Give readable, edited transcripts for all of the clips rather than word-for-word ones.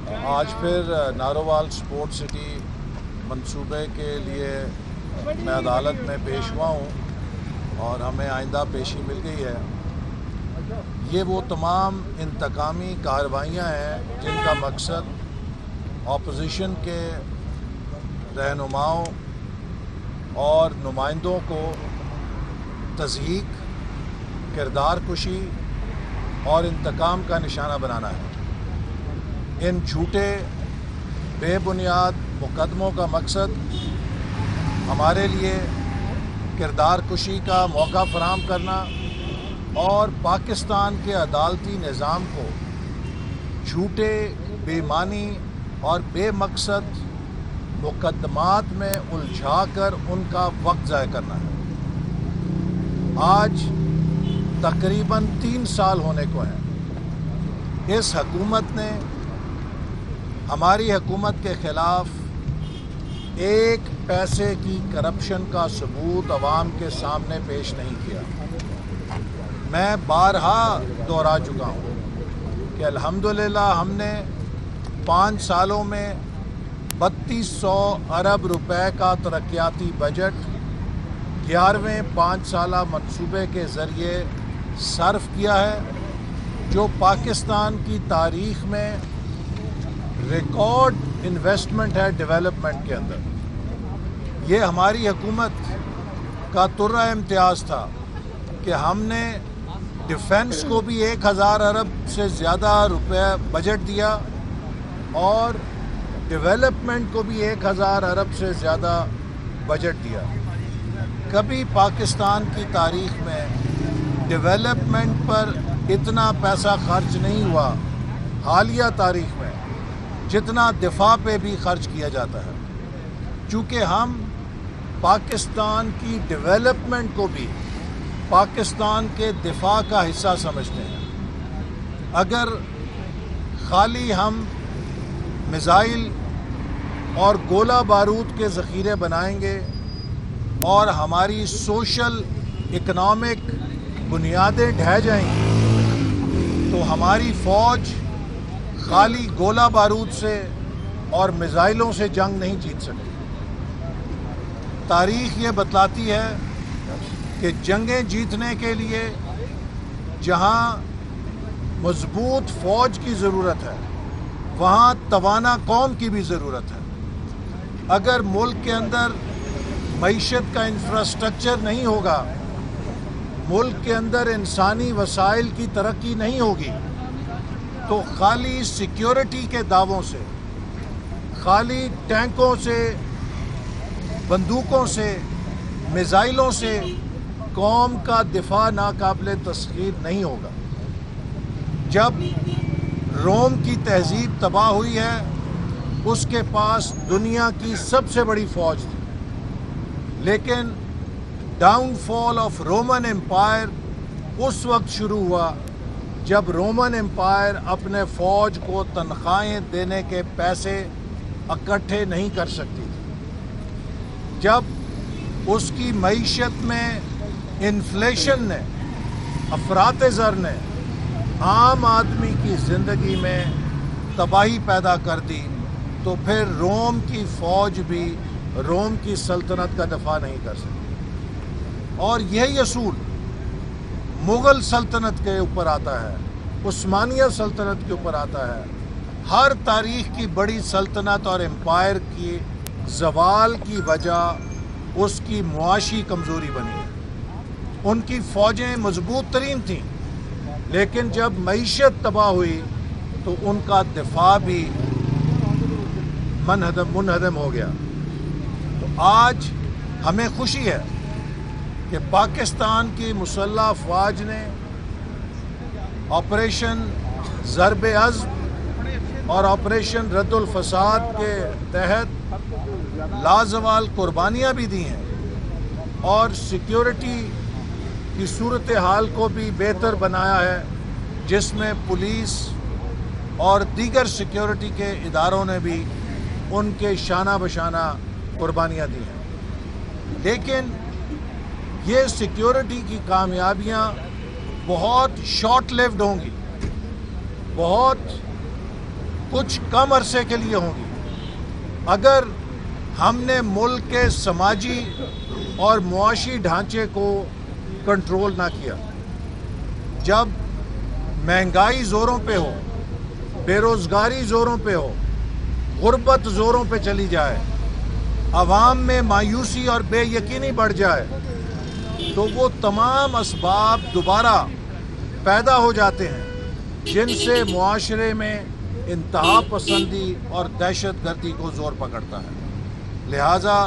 آج پھر Narowal support city منصوبے کے لیے میں عدالت میں پیش ہوا ہوں اور ہمیں آئندہ پیشی مل گئی ہے۔ یہ وہ تمام انتقامی کارروائیاں ہیں جن کا مقصد اپوزیشن کے رہنماؤں اور نمائندوں کو تضحیک، کردار کشی اور انتقام کا نشانہ بنانا ہے۔ ان جھوٹے بے بنیاد مقدموں کا مقصد ہمارے لیے کردار کشی کا موقع فراہم کرنا اور پاکستان کے عدالتی نظام کو جھوٹے، بے معنی اور بے مقصد مقدمات میں الجھا کر ان کا وقت ضائع کرنا ہے۔ آج تقریباً 3 سال ہونے کو ہیں۔ اس حکومت نے ہماری حکومت کے خلاف ایک پیسے کی کرپشن کا ثبوت عوام کے سامنے پیش نہیں کیا۔ میں بارہا دہرا چکا ہوں کہ الحمدللہ ہم نے 5 سالوں میں 3200 ارب روپے کا ترقیاتی بجٹ 11ویں 5 سالہ منصوبے کے ذریعے صرف کیا ہے، جو پاکستان کی تاریخ میں ریکارڈ انویسٹمنٹ ہے ڈیولپمنٹ کے اندر۔ یہ ہماری حکومت کا ترہ امتیاز تھا کہ ہم نے ڈیفنس کو بھی 1000 ارب سے زیادہ روپے بجٹ دیا اور ڈیولپمنٹ کو بھی 1000 ارب سے زیادہ بجٹ دیا۔ کبھی پاکستان کی تاریخ میں ڈیولپمنٹ پر اتنا پیسہ خرچ نہیں ہوا حالیہ تاریخ میں جتنا دفاع پہ بھی خرچ کیا جاتا ہے، چونکہ ہم پاکستان کی ڈیولپمنٹ کو بھی پاکستان کے دفاع کا حصہ سمجھتے ہیں۔ اگر خالی ہم میزائل اور گولہ بارود کے ذخیرے بنائیں گے اور ہماری سوشل اکنامک بنیادیں ڈھہ جائیں گی تو ہماری فوج خالی گولہ بارود سے اور میزائلوں سے جنگ نہیں جیت سکتی۔ تاریخ یہ بتلاتی ہے کہ جنگیں جیتنے کے لیے جہاں مضبوط فوج کی ضرورت ہے وہاں توانا قوم کی بھی ضرورت ہے۔ اگر ملک کے اندر معیشت کا انفراسٹرکچر نہیں ہوگا، ملک کے اندر انسانی وسائل کی ترقی نہیں ہوگی، تو خالی سیکیورٹی کے دعووں سے، خالی ٹینکوں سے، بندوقوں سے، میزائلوں سے قوم کا دفاع ناقابل تسخیر نہیں ہوگا۔ جب روم کی تہذیب تباہ ہوئی ہے، اس کے پاس دنیا کی سب سے بڑی فوج تھی، لیکن downfall of Roman empire اس وقت شروع ہوا جب رومن امپائر اپنے فوج کو تنخواہیں دینے کے پیسے اکٹھے نہیں کر سکتی تھی، جب اس کی معیشت میں انفلیشن نے، افراط زر نے عام آدمی کی زندگی میں تباہی پیدا کر دی، تو پھر روم کی فوج بھی روم کی سلطنت کا دفاع نہیں کر سکتی۔ اور یہی اصول مغل سلطنت کے اوپر آتا ہے، عثمانیہ سلطنت کے اوپر آتا ہے۔ ہر تاریخ کی بڑی سلطنت اور امپائر کی زوال کی وجہ اس کی معاشی کمزوری بنی ہے۔ ان کی فوجیں مضبوط ترین تھیں، لیکن جب معیشت تباہ ہوئی تو ان کا دفاع بھی منہدم ہو گیا۔ تو آج ہمیں خوشی ہے کہ پاکستان کی مسلح افواج نے آپریشن ضرب عزم اور آپریشن رد الفساد کے تحت لازوال قربانیاں بھی دی ہیں اور سیکیورٹی کی صورتحال کو بھی بہتر بنایا ہے، جس میں پولیس اور دیگر سیکیورٹی کے اداروں نے بھی ان کے شانہ بشانہ قربانیاں دی ہیں۔ لیکن یہ سیکیورٹی کی کامیابیاں بہت شارٹ لیوڈ ہوں گی، بہت کچھ کم عرصے کے لیے ہوں گی اگر ہم نے ملک کے سماجی اور معاشی ڈھانچے کو کنٹرول نہ کیا. جب مہنگائی زوروں پہ ہو، بے روزگاری زوروں پہ ہو، غربت زوروں پہ چلی جائے، عوام میں مایوسی اور بے یقینی بڑھ جائے، تو وہ تمام اسباب دوبارہ پیدا ہو جاتے ہیں جن سے معاشرے میں انتہا پسندی اور دہشت گردی کو زور پکڑتا ہے. لہٰذا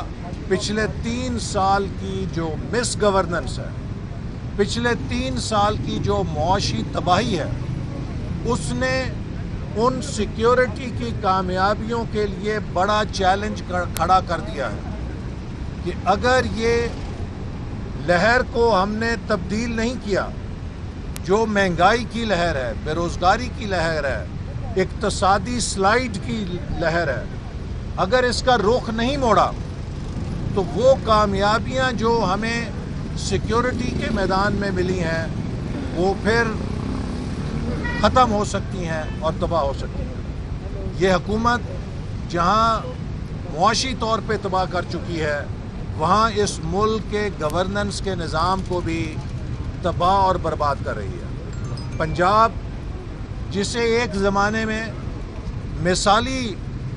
پچھلے 3 سال کی جو مس گورننس ہے، پچھلے 3 سال کی جو معاشی تباہی ہے، اس نے ان سیکیورٹی کی کامیابیوں کے لیے بڑا چیلنج کھڑا کر دیا ہے کہ اگر یہ لہر کو ہم نے تبدیل نہیں کیا، جو مہنگائی کی لہر ہے، بے روزگاری کی لہر ہے، اقتصادی سلائیڈ کی لہر ہے، اگر اس کا رخ نہیں موڑا تو وہ کامیابیاں جو ہمیں سیکیورٹی کے میدان میں ملی ہیں وہ پھر ختم ہو سکتی ہیں اور تباہ ہو سکتی ہیں. یہ حکومت جہاں معاشی طور پہ تباہ کر چکی ہے، وہاں اس ملک کے گورننس کے نظام کو بھی تباہ اور برباد کر رہی ہے. پنجاب جسے ایک زمانے میں مثالی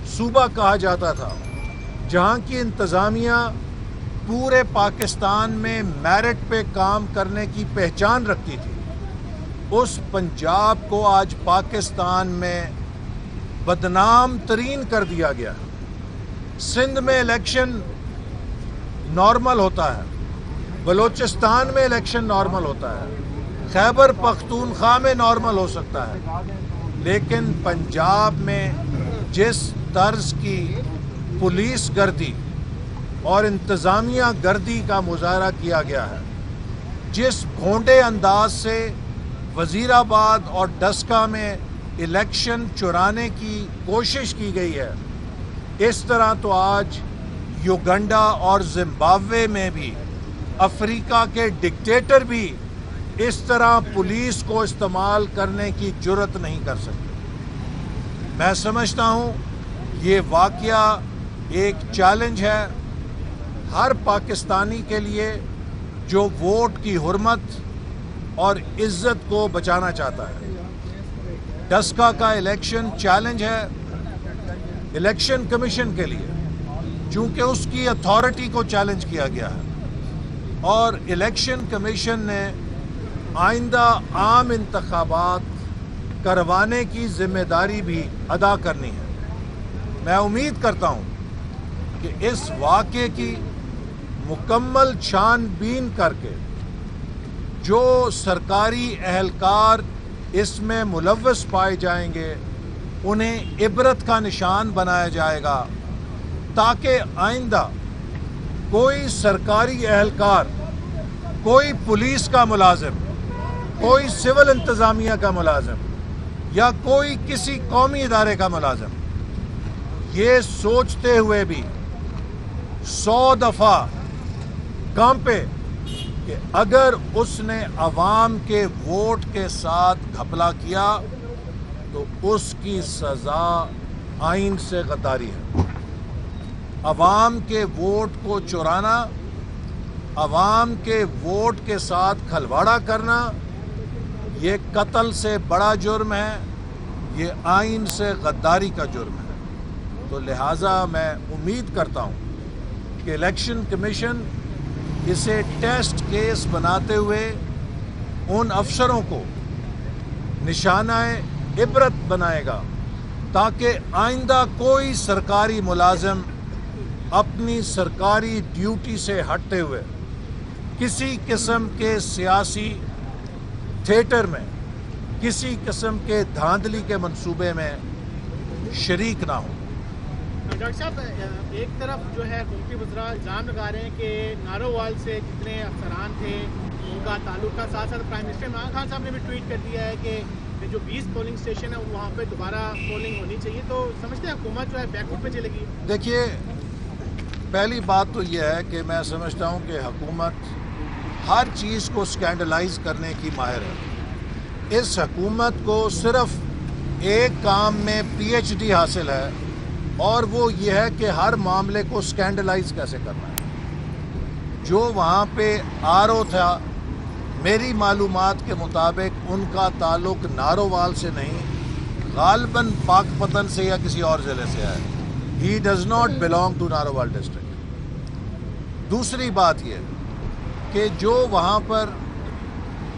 صوبہ کہا جاتا تھا، جہاں کی انتظامیہ پورے پاکستان میں میرٹ پہ کام کرنے کی پہچان رکھتی تھی، اس پنجاب کو آج پاکستان میں بدنام ترین کر دیا گیا. سندھ میں الیکشن نارمل ہوتا ہے، بلوچستان میں الیکشن نارمل ہوتا ہے، خیبر پختونخوا میں نارمل ہو سکتا ہے، لیکن پنجاب میں جس طرز کی پولیس گردی اور انتظامیہ گردی کا مظاہرہ کیا گیا ہے، جس بھونڈے انداز سے وزیر آباد اور ڈسکا میں الیکشن چرانے کی کوشش کی گئی ہے، اس طرح تو آج یوگنڈا اور زمبابوے میں بھی افریقہ کے ڈکٹیٹر بھی اس طرح پولیس کو استعمال کرنے کی جرت نہیں کر سکتے. میں سمجھتا ہوں یہ واقعہ ایک چیلنج ہے ہر پاکستانی کے لیے جو ووٹ کی حرمت اور عزت کو بچانا چاہتا ہے. ڈسکا کا الیکشن چیلنج ہے الیکشن کمیشن کے لیے، چونکہ اس کی اتھارٹی کو چیلنج کیا گیا ہے، اور الیکشن کمیشن نے آئندہ عام انتخابات کروانے کی ذمہ داری بھی ادا کرنی ہے. میں امید کرتا ہوں کہ اس واقعے کی مکمل چھان بین کر کے جو سرکاری اہلکار اس میں ملوث پائے جائیں گے انہیں عبرت کا نشان بنایا جائے گا، تاکہ آئندہ کوئی سرکاری اہلکار، کوئی پولیس کا ملازم، کوئی سول انتظامیہ کا ملازم یا کوئی کسی قومی ادارے کا ملازم یہ سوچتے ہوئے بھی 100 دفعہ کانپے کہ اگر اس نے عوام کے ووٹ کے ساتھ گھپلا کیا تو اس کی سزا آئین سے غداری ہے. عوام کے ووٹ کو چرانا، عوام کے ووٹ کے ساتھ کھلواڑا کرنا، یہ قتل سے بڑا جرم ہے، یہ آئین سے غداری کا جرم ہے. تو لہٰذا میں امید کرتا ہوں کہ الیکشن کمیشن اسے ٹیسٹ کیس بناتے ہوئے ان افسروں کو نشانہ عبرت بنائے گا، تاکہ آئندہ کوئی سرکاری ملازم اپنی سرکاری ڈیوٹی سے ہٹتے ہوئے کسی قسم کے سیاسی تھیٹر میں، کسی قسم کے دھاندلی کے منصوبے میں شریک نہ ہو. ڈاکٹر صاحب، ایک طرف جو ہے حکومتی وزراء الزام لگا رہے ہیں کہ نارووال سے جتنے افسران تھے ان کا تعلق تھا، ساتھ ساتھ پرائم منسٹر عمران خان صاحب نے بھی ٹویٹ کر دیا ہے کہ جو 20 پولنگ اسٹیشن ہے وہاں پہ دوبارہ پولنگ ہونی چاہیے. تو سمجھتے ہیں حکومت جو ہے بیک فٹ پہ چلے گی؟ دیکھیے، پہلی بات تو یہ ہے کہ میں سمجھتا ہوں کہ حکومت ہر چیز کو سکینڈلائز کرنے کی ماہر ہے. اس حکومت کو صرف ایک کام میں PhD حاصل ہے اور وہ یہ ہے کہ ہر معاملے کو سکینڈلائز کیسے کرنا ہے. جو وہاں پہ RO تھا میری معلومات کے مطابق ان کا تعلق نارووال سے نہیں، غالباً پاک پتن سے یا کسی اور ضلع سے ہے. He does not belong to Narowal district. دوسری بات یہ کہ جو وہاں پر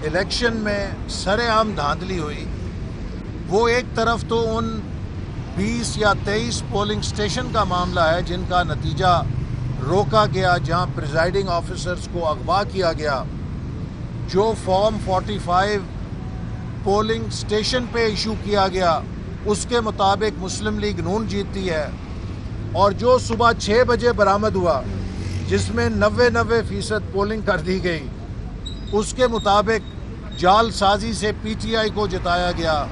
الیکشن میں سر عام دھاندلی ہوئی، وہ ایک طرف تو ان 20 یا 23 پولنگ اسٹیشن کا معاملہ ہے جن کا نتیجہ روکا گیا، جہاں پریزائڈنگ آفیسرز کو اغوا کیا گیا. جو فارم 45 پولنگ اسٹیشن پہ ایشو کیا گیا اس کے مطابق مسلم لیگ نون جیتتی ہے، اور جو صبح 6 بجے برآمد ہوا جس میں 90% پولنگ کر دی گئی، اس کے مطابق جال سازی سے PTI کو جتایا گیا.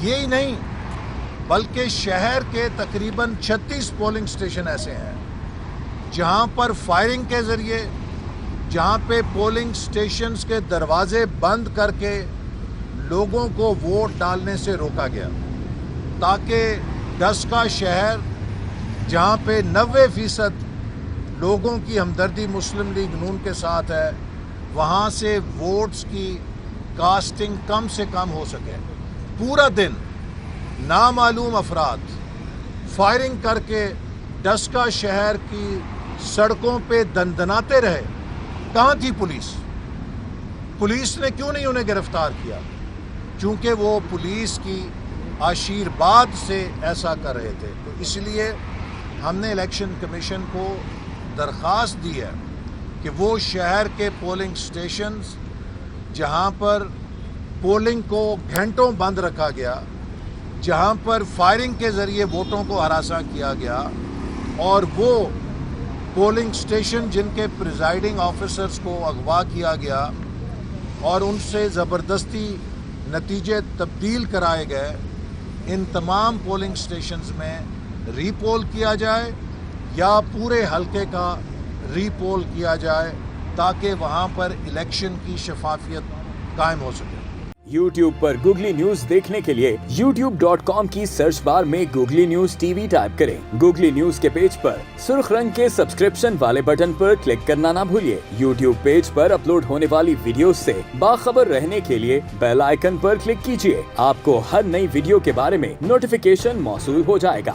یہی نہیں بلکہ شہر کے تقریباً 36 پولنگ اسٹیشن ایسے ہیں جہاں پر فائرنگ کے ذریعے، جہاں پہ پولنگ اسٹیشنز کے دروازے بند کر کے لوگوں کو ووٹ ڈالنے سے روکا گیا، تاکہ ڈسکا شہر جہاں پہ 90% لوگوں کی ہمدردی مسلم لیگ نون کے ساتھ ہے، وہاں سے ووٹس کی کاسٹنگ کم سے کم ہو سکے. پورا دن نامعلوم افراد فائرنگ کر کے ڈسکا شہر کی سڑکوں پہ دندناتے رہے. کہاں تھی پولیس؟ پولیس نے کیوں نہیں انہیں گرفتار کیا؟ چونکہ وہ پولیس کی آشیرواد سے ایسا کر رہے تھے. تو اس لیے ہم نے الیکشن کمیشن کو درخواست دی ہے کہ وہ شہر کے پولنگ اسٹیشنز جہاں پر پولنگ کو گھنٹوں بند رکھا گیا، جہاں پر فائرنگ کے ذریعے ووٹوں کو ہراساں کیا گیا، اور وہ پولنگ اسٹیشن جن کے پریزائڈنگ آفیسرز کو اغوا کیا گیا اور ان سے زبردستی نتیجے تبدیل کرائے گئے، ان تمام پولنگ اسٹیشنز میں ری پول کیا جائے یا پورے حلقے کا ری پول کیا جائے تاکہ وہاں پر الیکشن کی شفافیت قائم ہو سکے. YouTube پر گوگلی نیوز دیکھنے کے لیے youtube.com کی سرچ بار میں گوگلی نیوز TV ٹائپ کریں. گوگلی نیوز کے پیج پر سرخ رنگ کے سبسکرپشن والے بٹن پر کلک کرنا نہ بھولیے. YouTube پیج پر اپلوڈ ہونے والی ویڈیوز سے باخبر رہنے کے لیے بیل آئیکن پر کلک کیجیے. آپ کو ہر نئی ویڈیو کے بارے میں نوٹیفیکیشن موصول ہو جائے گا.